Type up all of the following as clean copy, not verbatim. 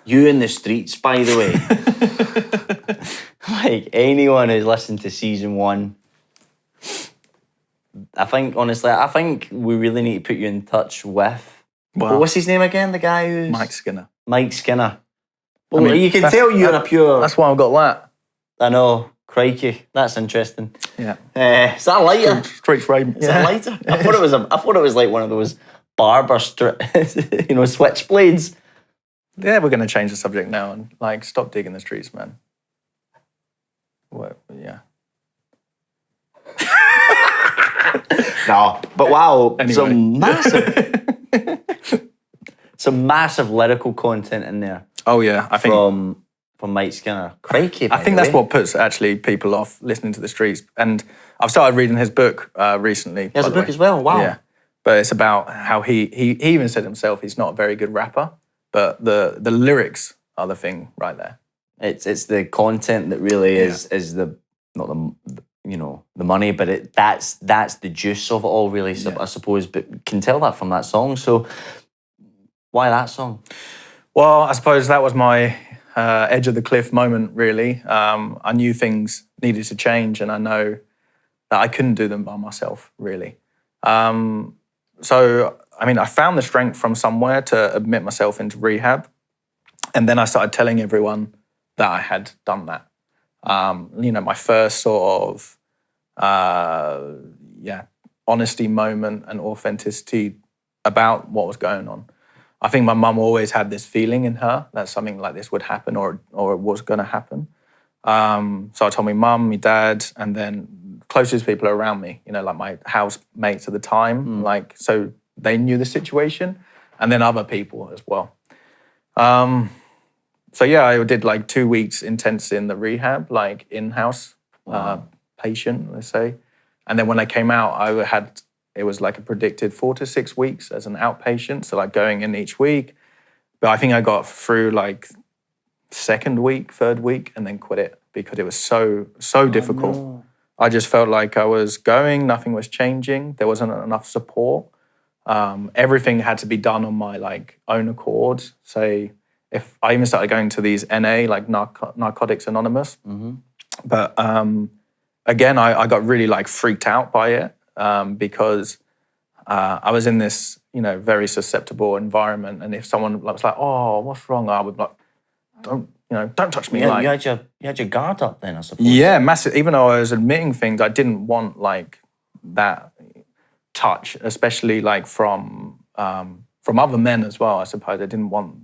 You in the streets, by the way. Like, anyone who's listened to season 1, I think we really need to put you in touch with... Wow. What's his name again? The guy who's... Mike Skinner. Mike Skinner. Well, I mean, you can tell you're a pure... That's why I've got that. I know. Crikey. That's interesting. Yeah. Is that a lighter? Street frame. Is that a lighter? I thought it was like one of those barber switchblades. Yeah, we're going to change the subject now and like stop digging the streets, man. Well, yeah. No, but wow, Anyway. some massive lyrical content in there. Oh yeah, I think from Mike Skinner. Crikey, I think that's what puts actually people off listening to the streets. And I've started reading his book recently. He has a book as well. Wow. Yeah, but it's about how he even said himself he's not a very good rapper, but the lyrics are the thing right there. It's the content that really is the not the money, but that's the juice of it all, really. So I suppose, but can tell that from that song. So why that song? Well, I suppose that was my edge of the cliff moment, really. I knew things needed to change, and I know that I couldn't do them by myself, really. So, I mean, I found the strength from somewhere to admit myself into rehab, and then I started telling everyone that I had done that. My first sort of, honesty moment and authenticity about what was going on. I think my mum always had this feeling in her that something like this would happen or it was going to happen. So I told my mum, my dad, and then closest people around me, like my housemates at the time, so they knew the situation, and then other people as well. So yeah, I did like 2 weeks intense in the rehab, like in-house patient, let's say. And then when I came out, it was like a predicted 4 to 6 weeks as an outpatient, so like going in each week. But I think I got through like second week, third week, and then quit it because it was so difficult. No. I just felt like I was going, nothing was changing. There wasn't enough support. Everything had to be done on my like own accord. Say, if I even started going to these NA, like Narcotics Anonymous. Mm-hmm. But again, I got really like freaked out by it because I was in this, very susceptible environment. And if someone was like, "Oh, what's wrong?" I would like, don't touch me. Yeah, like, you had your guard up then, I suppose. Yeah, massive. Even though I was admitting things, I didn't want like that touch, especially like from other men as well. I suppose I didn't want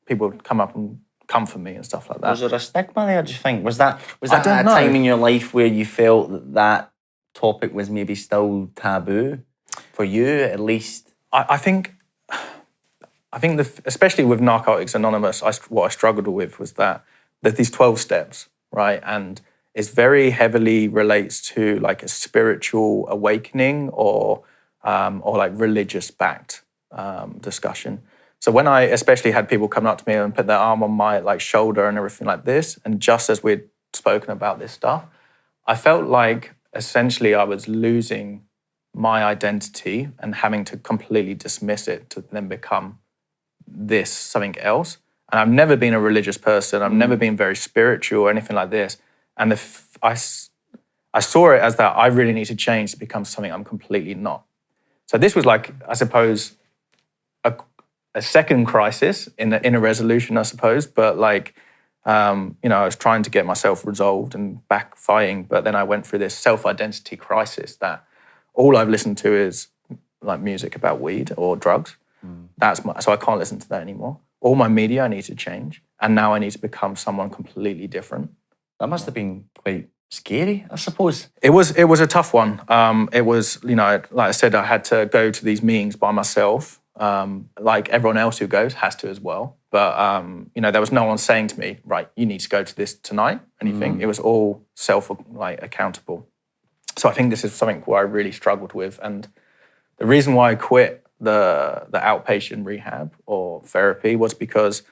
people to come up and comfort me and stuff like that. Was there a stigma there? Do you think was that a time in your life where you felt that topic was maybe still taboo for you, at least? I think especially with Narcotics Anonymous, what I struggled with was that there's these 12 steps, right? And it's very heavily relates to like a spiritual awakening or like religious backed discussion. So when I especially had people come up to me and put their arm on my like shoulder and everything like this, and just as we'd spoken about this stuff, I felt like essentially I was losing my identity and having to completely dismiss it to then become this something else. And I've never been a religious person. I've never been very spiritual or anything like this. And I saw it as that I really need to change to become something I'm completely not. So this was like, I suppose, a second crisis in a resolution, I suppose. But like, I was trying to get myself resolved and back fighting. But then I went through this self-identity crisis that all I've listened to is like music about weed or drugs. So I can't listen to that anymore. All my media I need to change. And now I need to become someone completely different. That must have been quite scary, I suppose. It was a tough one. It was, like I said, I had to go to these meetings by myself. Like everyone else who goes has to as well. But, there was no one saying to me, right, you need to go to this tonight, anything. It was all accountable. So I think this is something where I really struggled with. And the reason why I quit the outpatient rehab or therapy was because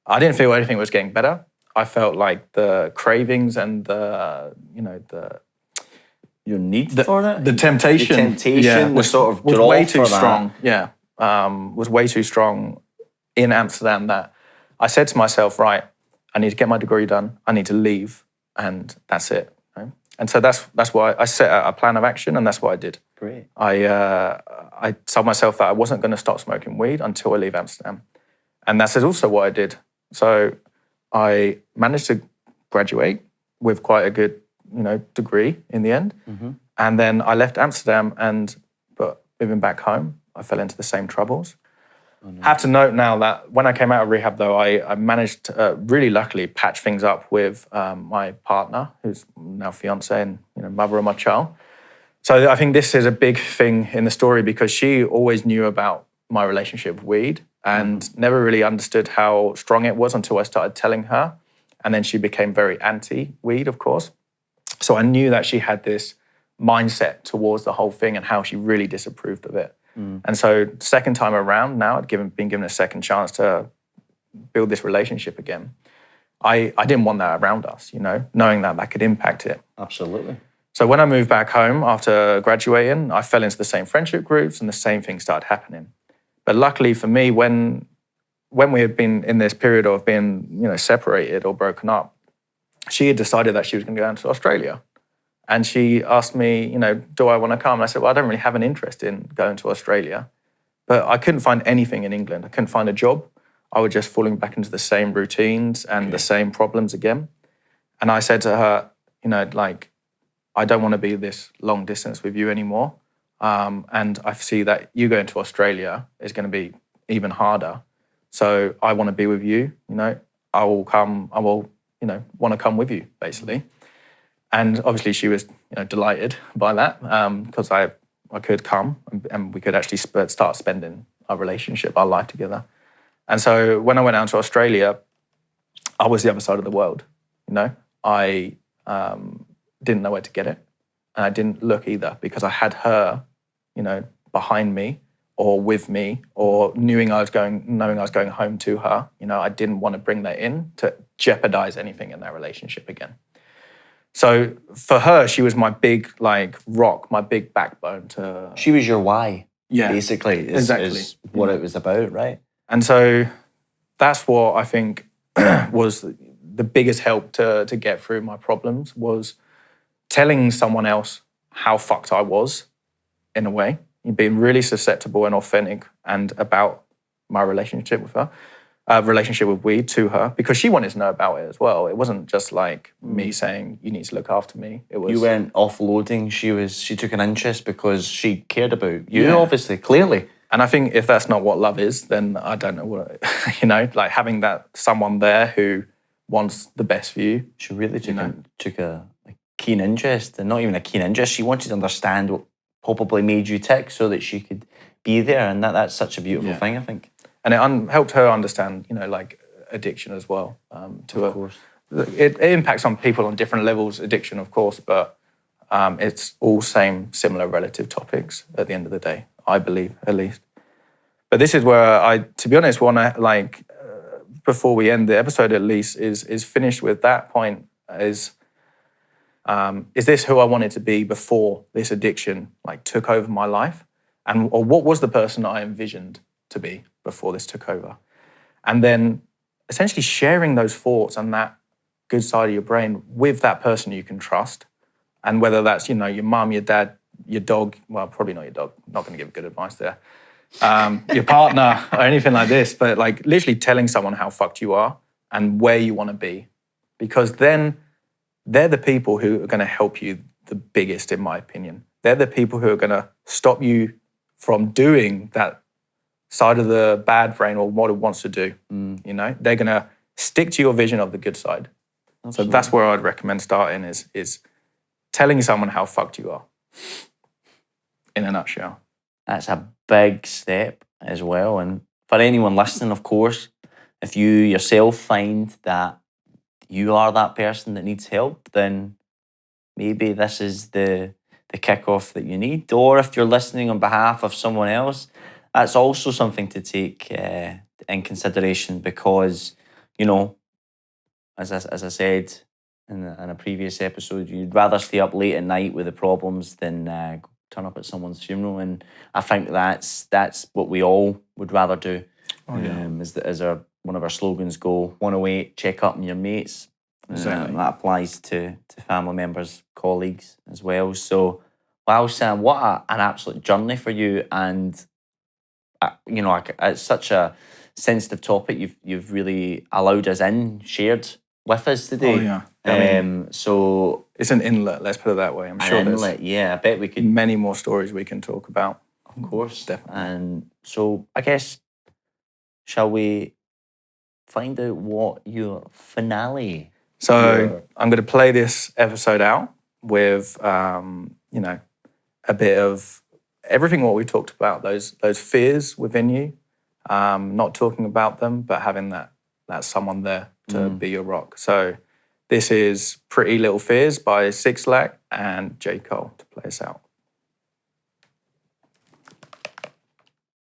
I didn't feel anything was getting better. I felt like the cravings and your need for that? The temptation was sort of was way too strong. Yeah, was way too strong in Amsterdam that I said to myself, right, I need to get my degree done. I need to leave, and that's it. Right? And so that's why I set out a plan of action, and that's what I did. Great. I told myself that I wasn't going to stop smoking weed until I leave Amsterdam, and that's also what I did. So I managed to graduate with quite a good, degree in the end, and then I left Amsterdam, but moving back home, I fell into the same troubles. I have to note now that when I came out of rehab, though, I managed to really luckily patch things up with my partner, who's now fiance and mother of my child. So I think this is a big thing in the story because she always knew about my relationship with weed and never really understood how strong it was until I started telling her. And then she became very anti-weed, of course. So I knew that she had this mindset towards the whole thing and how she really disapproved of it. And so second time around now, I'd been given a second chance to build this relationship again. I didn't want that around us, knowing that could impact it. Absolutely. So when I moved back home after graduating, I fell into the same friendship groups and the same things started happening. But luckily for me, when we had been in this period of being, separated or broken up, she had decided that she was going to go down to Australia. And she asked me, do I want to come? And I said, well, I don't really have an interest in going to Australia. But I couldn't find anything in England. I couldn't find a job. I was just falling back into the same routines and the same problems again. And I said to her, I don't want to be this long distance with you anymore. And I see that you going to Australia is going to be even harder. So I want to be with you. I will want to come with you, basically. And obviously she was, delighted by that because I could come and we could actually start spending our relationship, our life together. And so when I went out to Australia, I was the other side of the world. I didn't know where to get it, and I didn't look either because I had her, behind me or with me, or knowing I was going home to her. I didn't want to bring that in to jeopardize anything in that relationship again. So for her, she was my big rock, my big backbone. She was your why. Yeah, basically, is what it was about, right? And so that's what I think was the biggest help to get through my problems, was telling someone else how fucked I was, in a way, being really susceptible and authentic and about my relationship with her. Relationship with weed to her, because she wanted to know about it as well. It wasn't just me saying, you need to look after me. It was, you weren't offloading. She took an interest because she cared about you, obviously, clearly. And I think if that's not what love is, then I don't know what, having that someone there who wants the best for you. She really took a keen interest, and not even a keen interest. She wanted to understand what probably made you tick so that she could be there. And that's such a beautiful thing, I think. And it helped her understand, addiction as well. Of course. It impacts on people on different levels, addiction, of course, but it's all similar relative topics at the end of the day, I believe, at least. But this is where I, to be honest, want to, before we end the episode at least, is finish with that point, is this who I wanted to be before this addiction, took over my life? Or what was the person I envisioned to be before this took over? And then essentially sharing those thoughts and that good side of your brain with that person you can trust. And whether that's, your mum, your dad, your dog, well, probably not your dog, not going to give good advice there, your partner or anything like this, but literally telling someone how fucked you are and where you want to be. Because then they're the people who are going to help you the biggest, in my opinion. They're the people who are going to stop you from doing that side of the bad brain or what it wants to do. They're going to stick to your vision of the good side. Absolutely. So that's where I'd recommend starting is telling someone how fucked you are, in a nutshell. That's a big step as well. And for anyone listening, of course, if you yourself find that you are that person that needs help, then maybe this is the kickoff that you need. Or if you're listening on behalf of someone else, that's also something to take in consideration, because, as I said in a previous episode, you'd rather stay up late at night with the problems than turn up at someone's funeral. And I think that's what we all would rather do. Oh, yeah. Is our one of our slogans go, 108, check up on your mates. Exactly. That applies to family members, colleagues as well. So, wow, Sam, what an absolute journey for you. And, you know, it's such a sensitive topic you've really allowed us in, shared with us today. Oh, yeah. I mean, so it's an inlet, let's put it that way. I'm sure an inlet, I bet we could. Many more stories we can talk about. Of course. Definitely. And so I guess, shall we find out what your finale? So I'm going to play this episode out with, you know, a bit of everything what we talked about, those fears within you, not talking about them, but having that someone there to be your rock. So this is Pretty Little Fears by Six Lack and J. Cole to play us out.